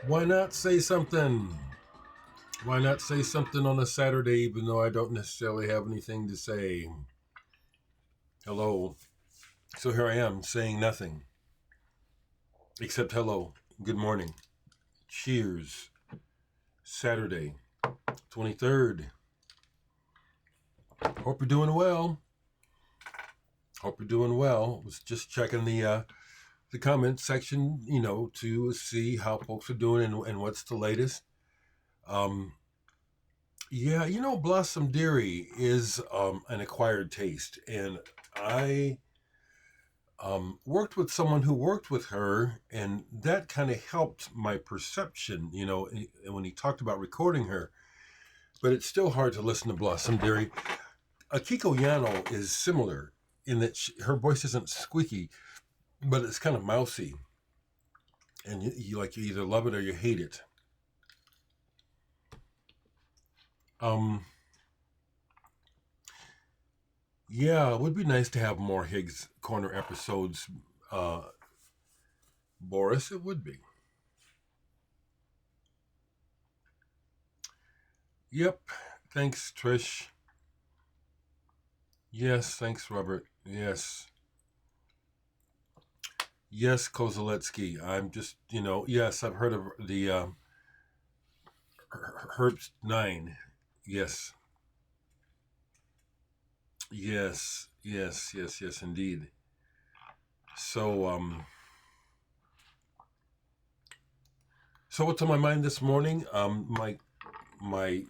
Why not say something? Why not say something on a Saturday even though I don't necessarily have anything to say? Hello. So here I am saying nothing. Except hello. Good morning. Cheers. Saturday, 23rd. Hope you're doing well. Hope you're doing well. Was just checking the comment section, to see how folks are doing and what's the latest. Yeah, Blossom Dairy is an acquired taste, and I worked with someone who worked with her, and that kind of helped my perception, when he talked about recording her. But it's still hard to listen to Blossom Dairy. Akiko Yano is similar in that her voice isn't squeaky, but it's kind of mousy, and you either love it or you hate it. Yeah, it would be nice to have more Higgs Corner episodes, Boris. It would be. Yep. Thanks, Trish. Yes, thanks, Robert. Yes. Yes, Kozaletsky. I'm just, yes, I've heard of the Herbst 9. Yes. Yes, indeed. So, so what's on my mind this morning? My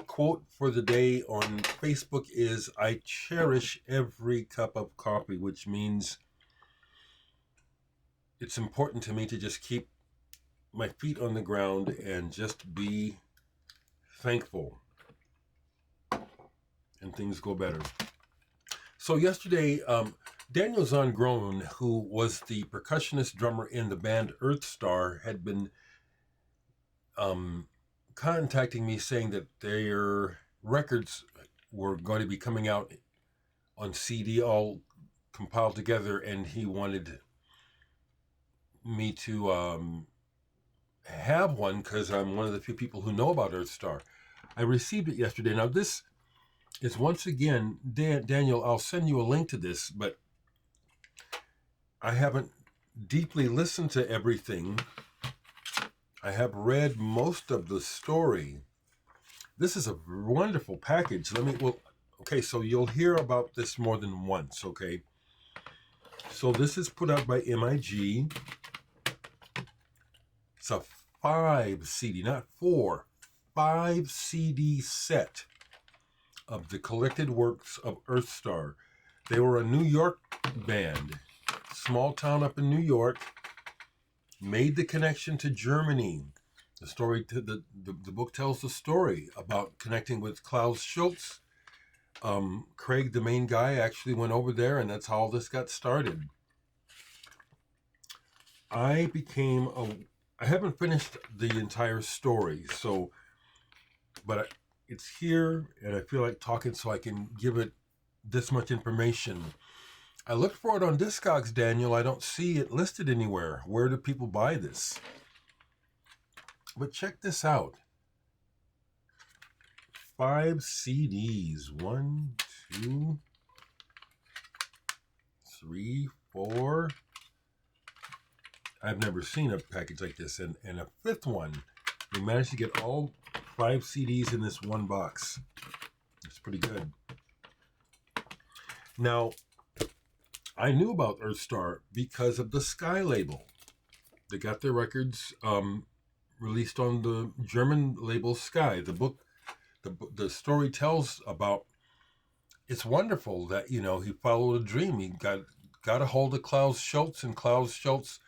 quote for the day on Facebook is, I cherish every cup of coffee, which means it's important to me to just keep my feet on the ground and just be thankful, and things go better. So yesterday, Daniel Zongron, who was the percussionist drummer in the band Earthstar, had been contacting me saying that their records were going to be coming out on CD, all compiled together, and he wanted me to have one because I'm one of the few people who know about Earthstar. I received it yesterday. Now this is once again, Daniel, I'll send you a link to this, but I haven't deeply listened to everything. I have read most of the story. This is a wonderful package. Okay, so you'll hear about this more than once, okay? So this is put out by MIG. It's a 5 CD, not 4, 5 CD set of the collected works of Earthstar. They were a New York band, small town up in New York, made the connection to Germany. The story, the book tells the story about connecting with Klaus Schultz. Craig, the main guy, actually went over there, and that's how all this got started. I haven't finished the entire story, but it's here, and I feel like talking so I can give it this much information. I looked for it on Discogs, Daniel. I don't see it listed anywhere. Where do people buy this? But check this out. 5 CDs. 1, 2, 3, 4. I've never seen a package like this. And a fifth one. We managed to get all 5 CDs in this one box. It's pretty good. Now, I knew about Earthstar because of the Sky label. They got their records released on the German label Sky. The book, the story tells about, it's wonderful that, he followed a dream. He got a hold of Klaus Schultz, and Klaus Schultz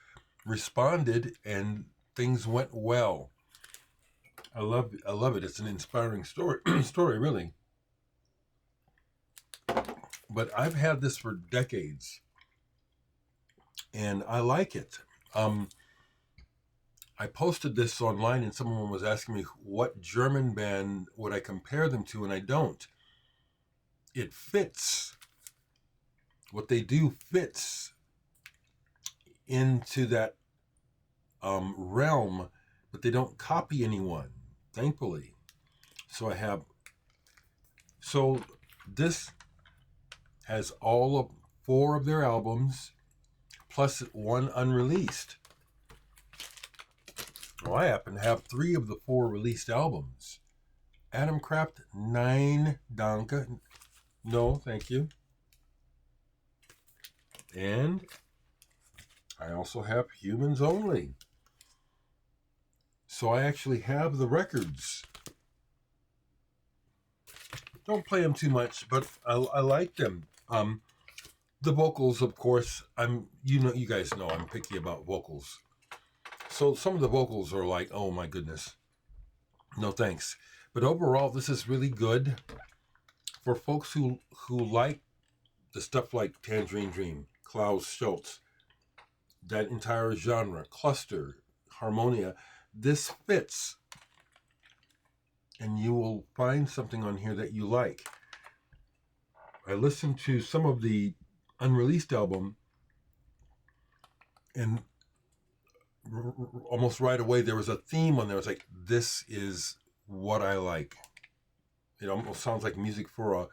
responded, and things went well. I love it. It's an inspiring story, really. But I've had this for decades, and I like it. I posted this online, and someone was asking me what German band would I compare them to, and I don't. It fits. What they do fits into that realm, but they don't copy anyone, thankfully. So this has all of 4 of their albums, plus 1 unreleased. Well, I happen to have 3 of the 4 released albums. Adam Kraft, 9 Danke. No, thank you. And I also have Humans Only. So I actually have the records. Don't play them too much, but I like them. The vocals, of course, you guys know I'm picky about vocals. So some of the vocals are like, oh my goodness, no thanks. But overall, this is really good for folks who like the stuff like Tangerine Dream, Klaus Schultz, that entire genre, Cluster, Harmonia. This fits, and you will find something on here that you like. I listened to some of the unreleased album, and almost right away there was a theme on there. It's like, this is what I like. It almost sounds like music for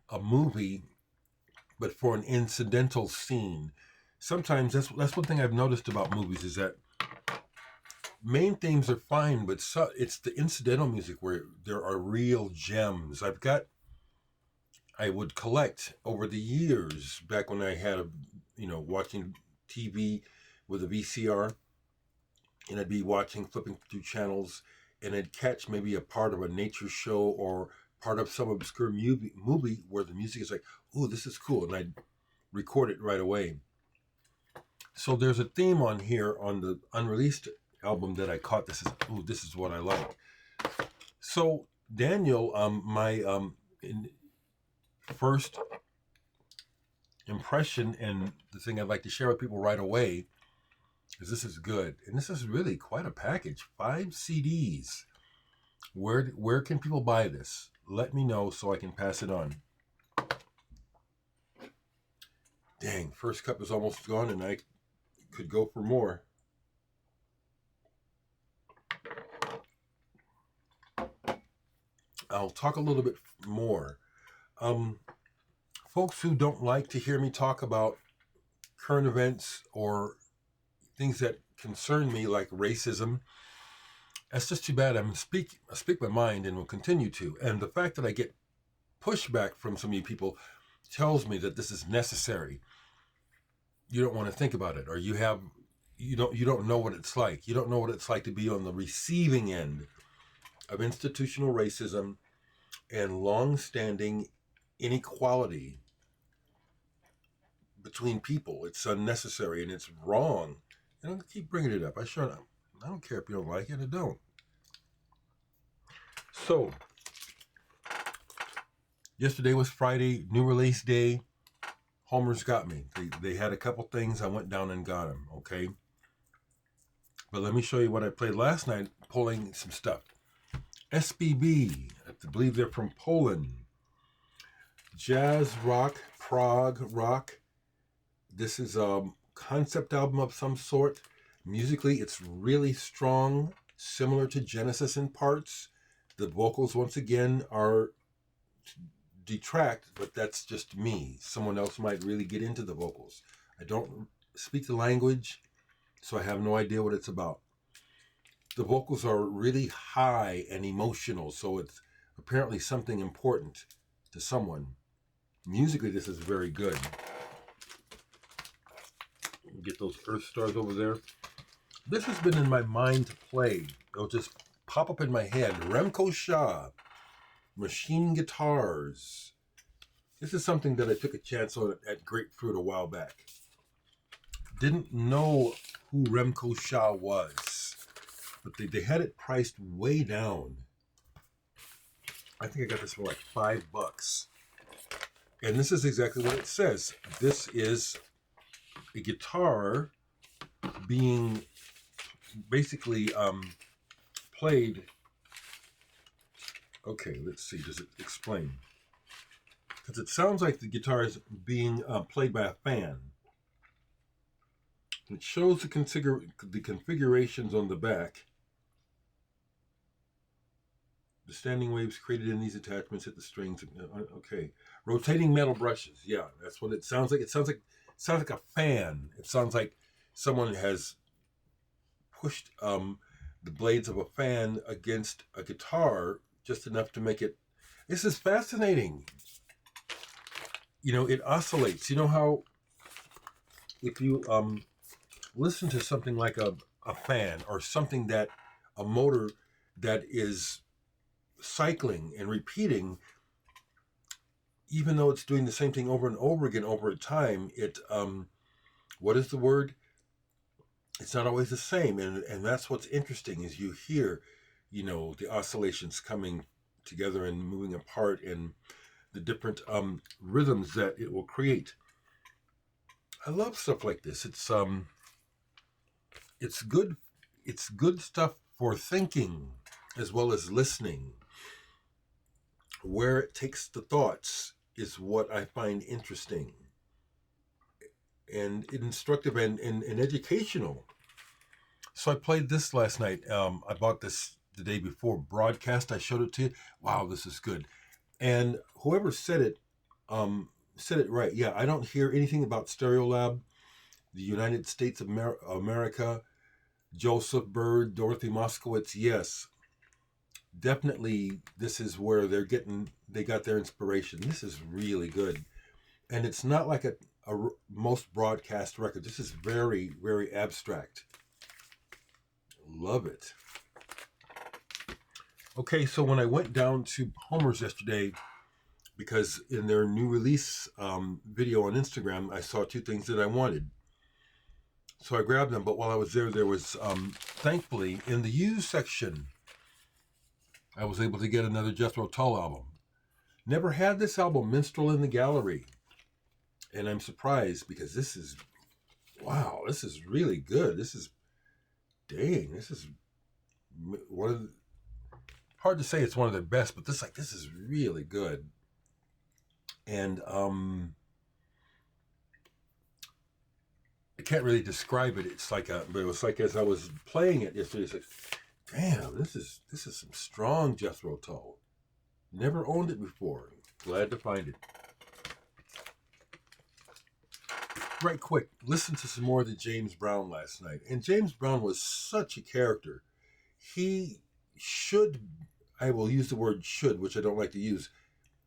a movie, but for an incidental scene. Sometimes that's one thing I've noticed about movies, is that main themes are fine, but it's the incidental music where there are real gems. I would collect over the years, back when I had watching TV with a VCR, and I'd be flipping through channels, and I'd catch maybe a part of a nature show or part of some obscure movie where the music is like, oh, this is cool, and I'd record it right away. So there's a theme on here on the unreleased album that I caught. This is what I like. So Daniel, my first impression, and the thing I'd like to share with people right away, is this is good. And this is really quite a package. 5 CDs. Where can people buy this? Let me know so I can pass it on. Dang, first cup is almost gone, and I could go for more. I'll talk a little bit more. Folks who don't like to hear me talk about current events or things that concern me, like racism, that's just too bad. I speak my mind and will continue to. And the fact that I get pushback from some of you people tells me that this is necessary. You don't want to think about it, or you don't know what it's like. You don't know what it's like to be on the receiving end of institutional racism and long-standing inequality between people. It's unnecessary and it's wrong. And I'll keep bringing it up. I don't care if you don't like it. I don't. So, yesterday was Friday, new release day. Homer's got me. They had a couple things. I went down and got them, okay? But let me show you what I played last night, pulling some stuff. SBB, I believe they're from Poland. Jazz rock, prog rock. This is a concept album of some sort. Musically, it's really strong, similar to Genesis in parts. The vocals, once again, are detract, but that's just me. Someone else might really get into the vocals. I don't speak the language, so I have no idea what it's about. The vocals are really high and emotional, so it's apparently something important to someone. Musically, this is very good. Get those Earthstars over there. This has been in my mind to play. It'll just pop up in my head. Remco Shah, Machine Guitars. This is something that I took a chance on at Grapefruit a while back. Didn't know who Remco Shah was, but they had it priced way down. I think I got this for like $5. And this is exactly what it says. This is a guitar being basically played. Okay, let's see. Does it explain? Because it sounds like the guitar is being played by a fan. It shows the configurations on the back. The standing waves created in these attachments hit the strings. Okay, rotating metal brushes. Yeah, that's what it sounds like. It sounds like a fan. It sounds like someone has pushed the blades of a fan against a guitar just enough to make it. This is fascinating. It oscillates. You know how if you listen to something like a fan or something that a motor that is cycling and repeating, even though it's doing the same thing over and over again over time, it what is the word? It's not always the same, and that's what's interesting is you hear, the oscillations coming together and moving apart, and the different rhythms that it will create. I love stuff like this. It's good. It's good stuff for thinking as well as listening. Where it takes the thoughts is what I find interesting and instructive and educational. So I played this last night. I bought this the day before broadcast. I showed it to you. Wow, this is good. And whoever said it right. Yeah, I don't hear anything about Stereolab, the United States of America, Joseph Bird, Dorothy Moskowitz. Yes, definitely this is where they got their inspiration. This is really good. And it's not like a most broadcast record. This is very, very abstract. Love it. Okay, so when I went down to Homer's yesterday, because in their new release video on Instagram, I saw two things that I wanted. So I grabbed them, but while I was there was, thankfully, in the used section, I was able to get another Jethro Tull album. Never had this album, Minstrel in the Gallery. And I'm surprised because this is really good. This is one of the, hard to say it's one of their best, but this is really good. And I can't really describe it. But it was like as I was playing it yesterday, it's like, damn, this is some strong Jethro Tull. Never owned it before. Glad to find it. Right quick, listen to some more of the James Brown last night. And James Brown was such a character. He should, I will use the word should, which I don't like to use.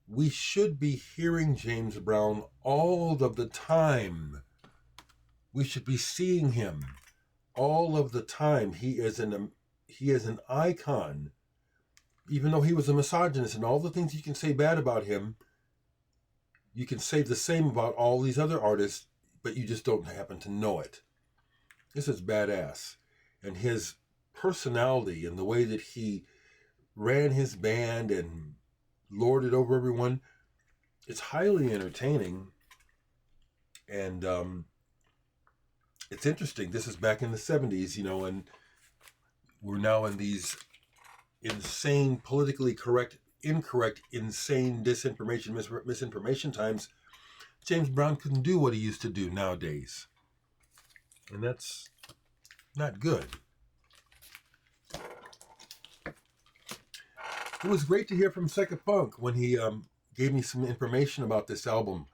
We should be hearing James Brown all of the time. We should be seeing him all of the time. He is an icon. Even though he was a misogynist and all the things you can say bad about him, you can say the same about all these other artists, but you just don't happen to know it. This is badass. And his personality and the way that he ran his band and lorded over everyone, it's highly entertaining. And it's interesting. This is back in the 70s, and we're now in these insane, politically incorrect, insane disinformation, misinformation times. James Brown couldn't do what he used to do nowadays. And that's not good. It was great to hear from Second Funk when he gave me some information about this album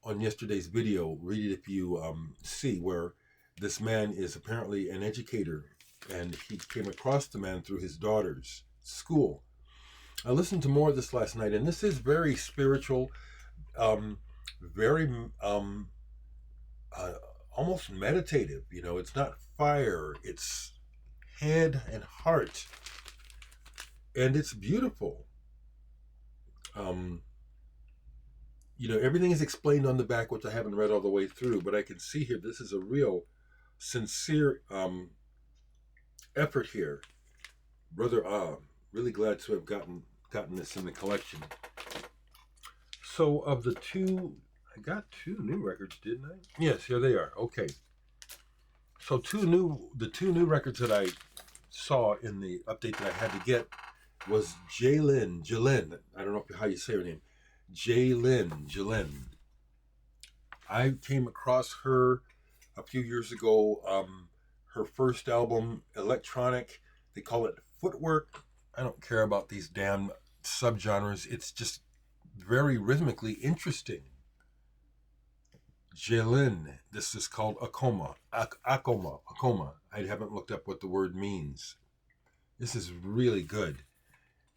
on yesterday's video. Read it if you see, where this man is apparently an educator and he came across the man through his daughter's school. I listened to more of this last night, and this is very spiritual, very almost meditative. It's not fire, it's head and heart, and it's beautiful. Everything is explained on the back, which I haven't read all the way through, but I can see here this is a real sincere effort here, brother. Really glad to have gotten this in the collection. So of the two, I got two new records, didn't I? Yes, here they are. Okay. So the two new records that I saw in the update that I had to get was Jlin. I don't know how you say her name. Jlin. I came across her a few years ago. Her first album, Electronic, they call it Footwork. I don't care about these damn subgenres. It's just very rhythmically interesting. Jlin, this is called Akoma. Akoma. I haven't looked up what the word means. This is really good.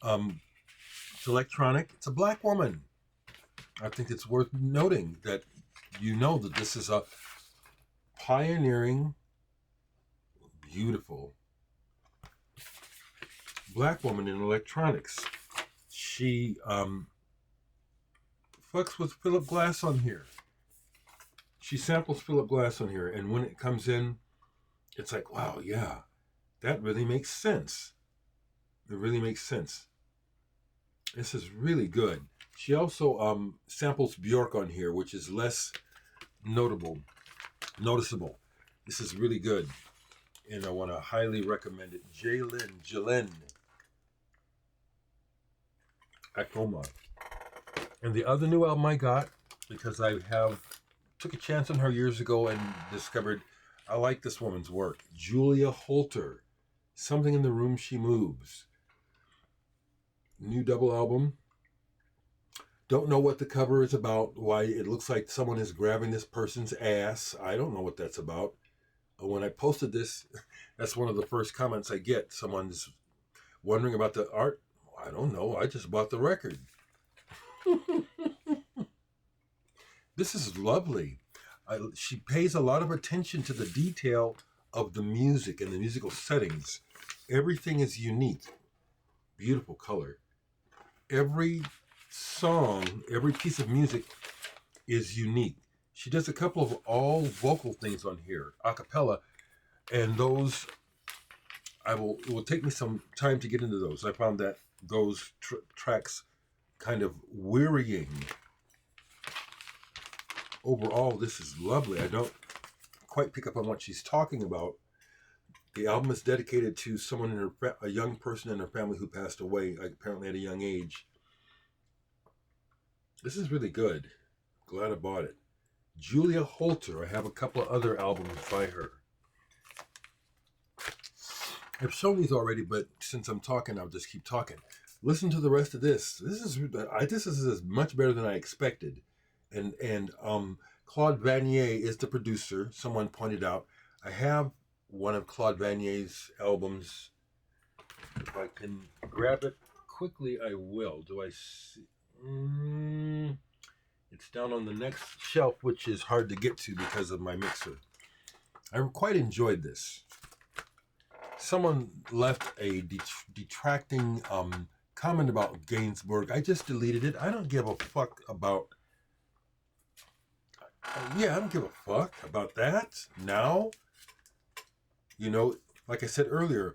It's electronic. It's a black woman. I think it's worth noting that you know that this is a pioneering, beautiful black woman in electronics. She fucks with Philip Glass on here. She samples Philip Glass on here, and when it comes in, it's like, wow, yeah, that really makes sense. It really makes sense. This is really good. She also samples Bjork on here, which is less noticeable. This is really good, and I want to highly recommend it. Jlin, Akoma. And the other new album I got, because I took a chance on her years ago and discovered I like this woman's work. Julia Holter, Something in the Room She Moves. New double album. Don't know what the cover is about, why it looks like someone is grabbing this person's ass. I don't know what that's about. When I posted this, that's one of the first comments I get. Someone's wondering about the art. I don't know. I just bought the record. This is lovely. She pays a lot of attention to the detail of the music and the musical settings. Everything is unique. Beautiful color. Every song, every piece of music is unique. She does a couple of all vocal things on here, a cappella, and those, it will take me some time to get into those. I found that those tracks kind of wearying. Overall, this is lovely. I don't quite pick up on what she's talking about. The album is dedicated to someone in a young person in her family who passed away, apparently at a young age. This is really good. Glad I bought it. Julia Holter. I have a couple of other albums by her. I've shown these already, but since I'm talking, I'll just keep talking. Listen to the rest of this. This is much better than I expected. And Claude Vanier is the producer. Someone pointed out. I have one of Claude Vanier's albums. If I can grab it quickly, I will. Do I see? It's down on the next shelf, which is hard to get to because of my mixer. I quite enjoyed this. Someone left a detracting comment about Gainsbourg. I just deleted it. I don't give a fuck about... I don't give a fuck about that now. You know, like I said earlier,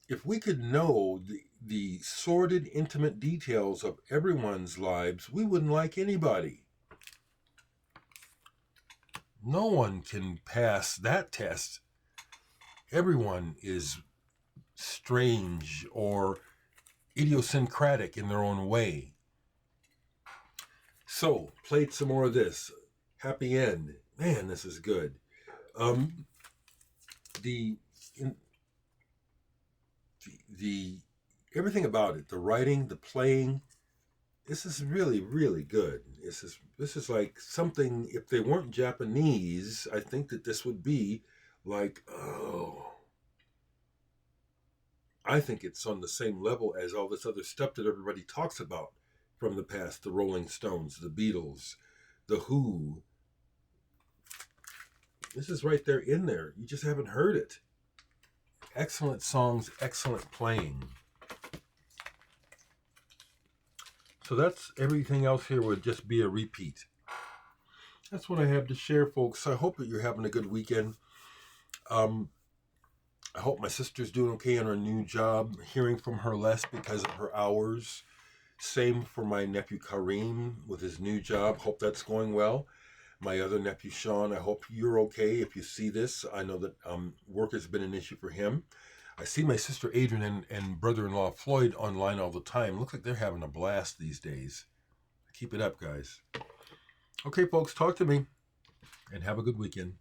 if we could know the sordid, intimate details of everyone's lives, we wouldn't like anybody. No one can pass that test. Everyone is strange or idiosyncratic in their own way. So, played some more of this. Happy End. Man, this is good. The everything about it, the writing, the playing, this is really, really good. This is like something, if they weren't Japanese, I think that this would be like, I think it's on the same level as all this other stuff that everybody talks about from the past, the Rolling Stones, the Beatles, the Who. This is right there in there. You just haven't heard it. Excellent songs, excellent playing. So that's everything else here would just be a repeat. That's what I have to share, folks. I hope that you're having a good weekend. I hope my sister's doing okay on her new job. Hearing from her less because of her hours. Same for my nephew Kareem with his new job. Hope that's going well. My other nephew Sean, I hope you're okay. If you see this, I know that work has been an issue for him. I see my sister Adrian and brother-in-law Floyd online all the time. Looks like they're having a blast these days. Keep it up, guys. Okay, folks, talk to me and have a good weekend.